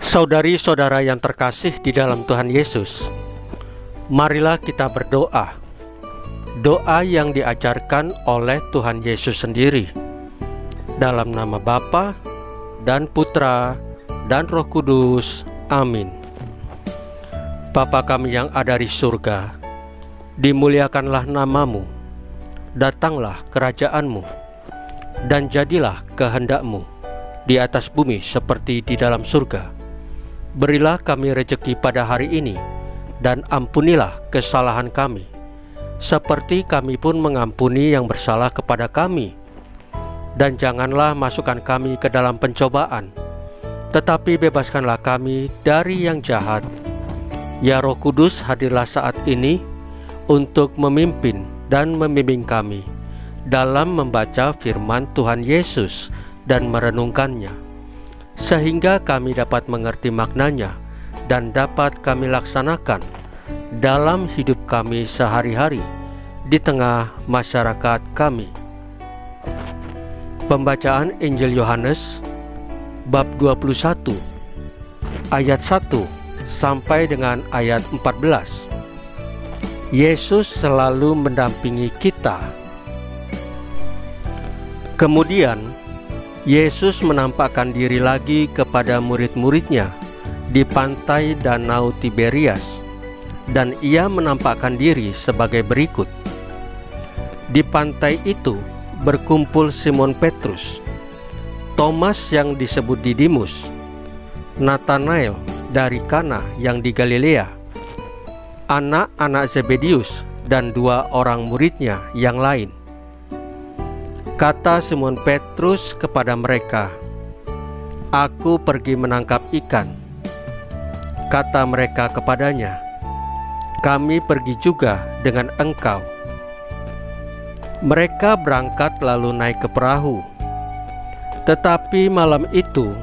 Saudari-saudara yang terkasih di dalam Tuhan Yesus, marilah kita berdoa. Doa yang diajarkan oleh Tuhan Yesus sendiri. Dalam nama Bapa dan Putra dan Roh Kudus. Amin. Bapa kami yang ada di surga, dimuliakanlah namamu, datanglah kerajaanmu, dan jadilah kehendakmu di atas bumi seperti di dalam surga. Berilah kami rejeki pada hari ini, dan ampunilah kesalahan kami, seperti kami pun mengampuni yang bersalah kepada kami. Dan janganlah masukkan kami ke dalam pencobaan, tetapi bebaskanlah kami dari yang jahat. Ya Roh Kudus, hadirlah saat ini untuk memimpin dan membimbing kami dalam membaca firman Tuhan Yesus dan merenungkannya, sehingga kami dapat mengerti maknanya dan dapat kami laksanakan dalam hidup kami sehari-hari di tengah masyarakat kami. Pembacaan Injil Yohanes bab 21 ayat 1 sampai dengan ayat 14. Yesus selalu mendampingi kita. Kemudian Yesus menampakkan diri lagi kepada murid-muridnya di pantai Danau Tiberias, dan ia menampakkan diri sebagai berikut. Di pantai itu berkumpul Simon Petrus, Thomas yang disebut Didimus, Nathanael dari Kana yang di Galilea, anak-anak Zebedius, dan 2 orang muridnya yang lain. Kata Simon Petrus kepada mereka, "Aku pergi menangkap ikan." Kata mereka kepadanya, "Kami pergi juga dengan engkau." Mereka berangkat lalu naik ke perahu. Tetapi malam itu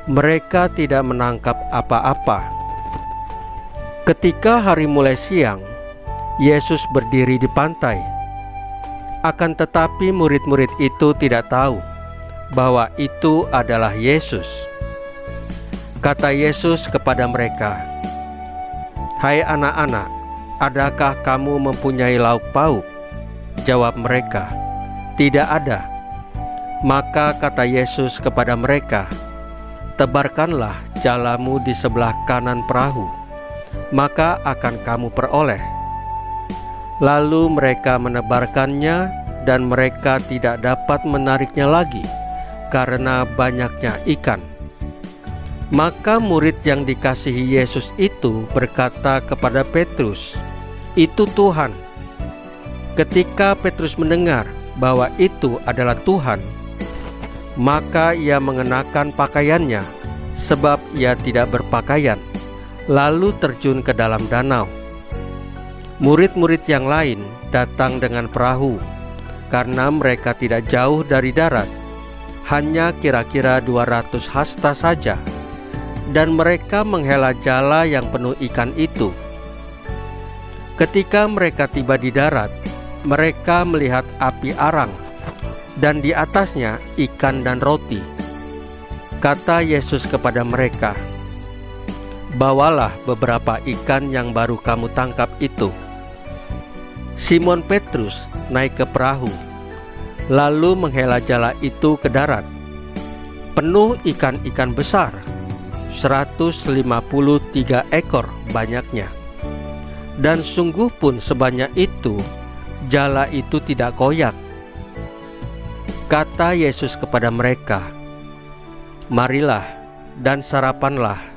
mereka tidak menangkap apa-apa. Ketika hari mulai siang, Yesus berdiri di pantai. Akan tetapi murid-murid itu tidak tahu bahwa itu adalah Yesus. Kata Yesus kepada mereka, "Hai anak-anak, adakah kamu mempunyai lauk pauk?" Jawab mereka, "Tidak ada." Maka kata Yesus kepada mereka, "Tebarkanlah jalamu di sebelah kanan perahu, maka akan kamu peroleh." Lalu mereka menebarkannya, dan mereka tidak dapat menariknya lagi karena banyaknya ikan. Maka murid yang dikasihi Yesus itu berkata kepada Petrus, "Itu Tuhan." Ketika Petrus mendengar bahwa itu adalah Tuhan, maka ia mengenakan pakaiannya, sebab ia tidak berpakaian, lalu terjun ke dalam danau. Murid-murid yang lain datang dengan perahu, karena mereka tidak jauh dari darat, hanya kira-kira 200 hasta saja, dan mereka menghela jala yang penuh ikan itu. Ketika mereka tiba di darat, mereka melihat api arang, dan di atasnya ikan dan roti. Kata Yesus kepada mereka, "Bawalah beberapa ikan yang baru kamu tangkap itu." Simon Petrus naik ke perahu, lalu menghela jala itu ke darat, penuh ikan-ikan besar, 153 ekor banyaknya. Dan sungguh pun sebanyak itu, jala itu tidak koyak. Kata Yesus kepada mereka, "Marilah dan sarapanlah."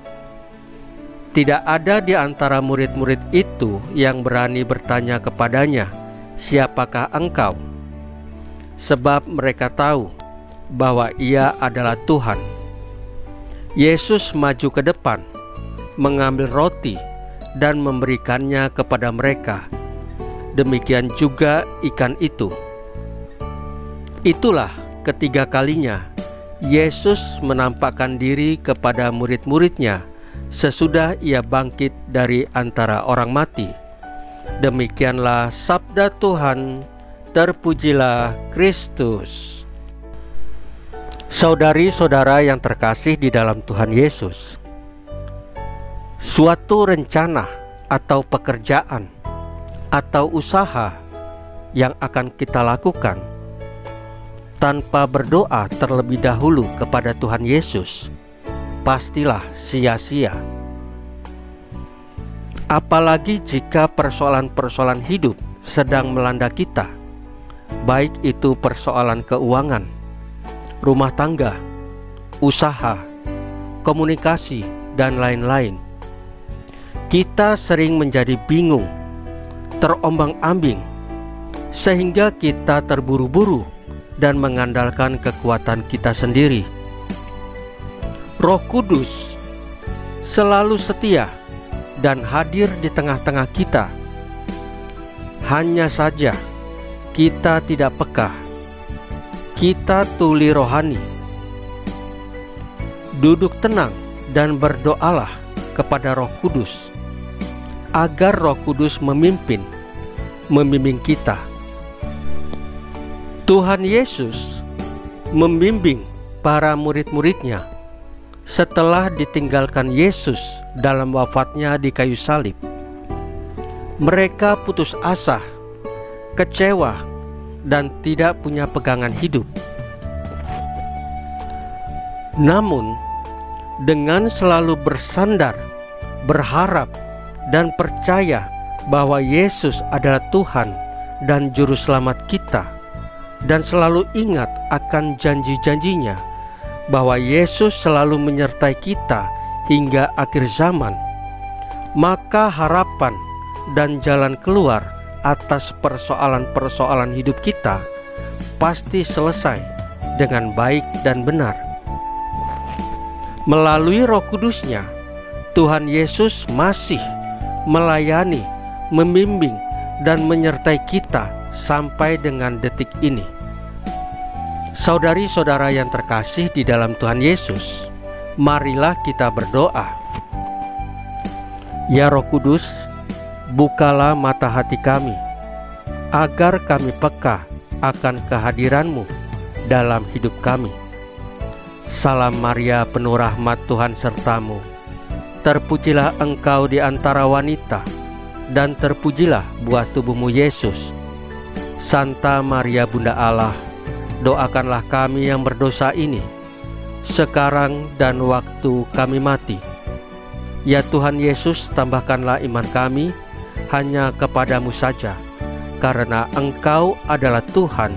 Tidak ada di antara murid-murid itu yang berani bertanya kepadanya, "Siapakah engkau?" Sebab mereka tahu bahwa ia adalah Tuhan. Yesus maju ke depan, mengambil roti dan memberikannya kepada mereka. Demikian juga ikan itu. Itulah ketiga kalinya Yesus menampakkan diri kepada murid-muridnya sesudah ia bangkit dari antara orang mati. Demikianlah sabda Tuhan. Terpujilah Kristus. Saudari-saudara yang terkasih di dalam Tuhan Yesus, suatu rencana atau pekerjaan atau usaha yang akan kita lakukan tanpa berdoa terlebih dahulu kepada Tuhan Yesus, pastilah sia-sia. Apalagi jika persoalan-persoalan hidup sedang melanda kita, baik itu persoalan keuangan, rumah tangga, usaha, komunikasi, dan lain-lain. Kita sering menjadi bingung, terombang-ambing, sehingga kita terburu-buru dan mengandalkan kekuatan kita sendiri. Roh Kudus selalu setia dan hadir di tengah-tengah kita. Hanya saja kita tidak peka. Kita tuli rohani. Duduk tenang dan berdoalah kepada Roh Kudus agar Roh Kudus membimbing kita. Tuhan Yesus membimbing para murid-muridnya setelah ditinggalkan Yesus dalam wafatnya di kayu salib. Mereka putus asa, kecewa, dan tidak punya pegangan hidup. Namun, dengan selalu bersandar, berharap, dan percaya bahwa Yesus adalah Tuhan dan Juru Selamat kita, dan selalu ingat akan janji-janjinya bahwa Yesus selalu menyertai kita hingga akhir zaman, maka harapan dan jalan keluar atas persoalan-persoalan hidup kita pasti selesai dengan baik dan benar. Melalui Roh Kudus-Nya, Tuhan Yesus masih melayani, membimbing, dan menyertai kita sampai dengan detik ini. Saudari-saudara yang terkasih di dalam Tuhan Yesus, marilah kita berdoa. Ya Roh Kudus, bukalah mata hati kami, agar kami peka akan kehadiran-Mu dalam hidup kami. Salam Maria, penuh rahmat, Tuhan sertamu. Terpujilah engkau di antara wanita, dan terpujilah buah tubuhmu Yesus. Santa Maria Bunda Allah, doakanlah kami yang berdosa ini, sekarang dan waktu kami mati. Ya Tuhan Yesus, tambahkanlah iman kami hanya kepadamu saja, karena Engkau adalah Tuhan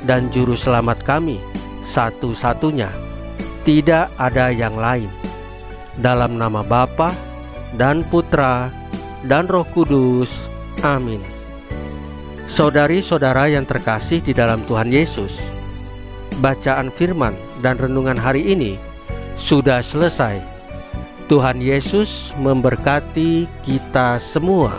dan Juru Selamat kami satu-satunya. Tidak ada yang lain. Dalam nama Bapa dan Putra dan Roh Kudus. Amin. Saudari-saudara yang terkasih di dalam Tuhan Yesus, bacaan firman dan renungan hari ini sudah selesai. Tuhan Yesus memberkati kita semua.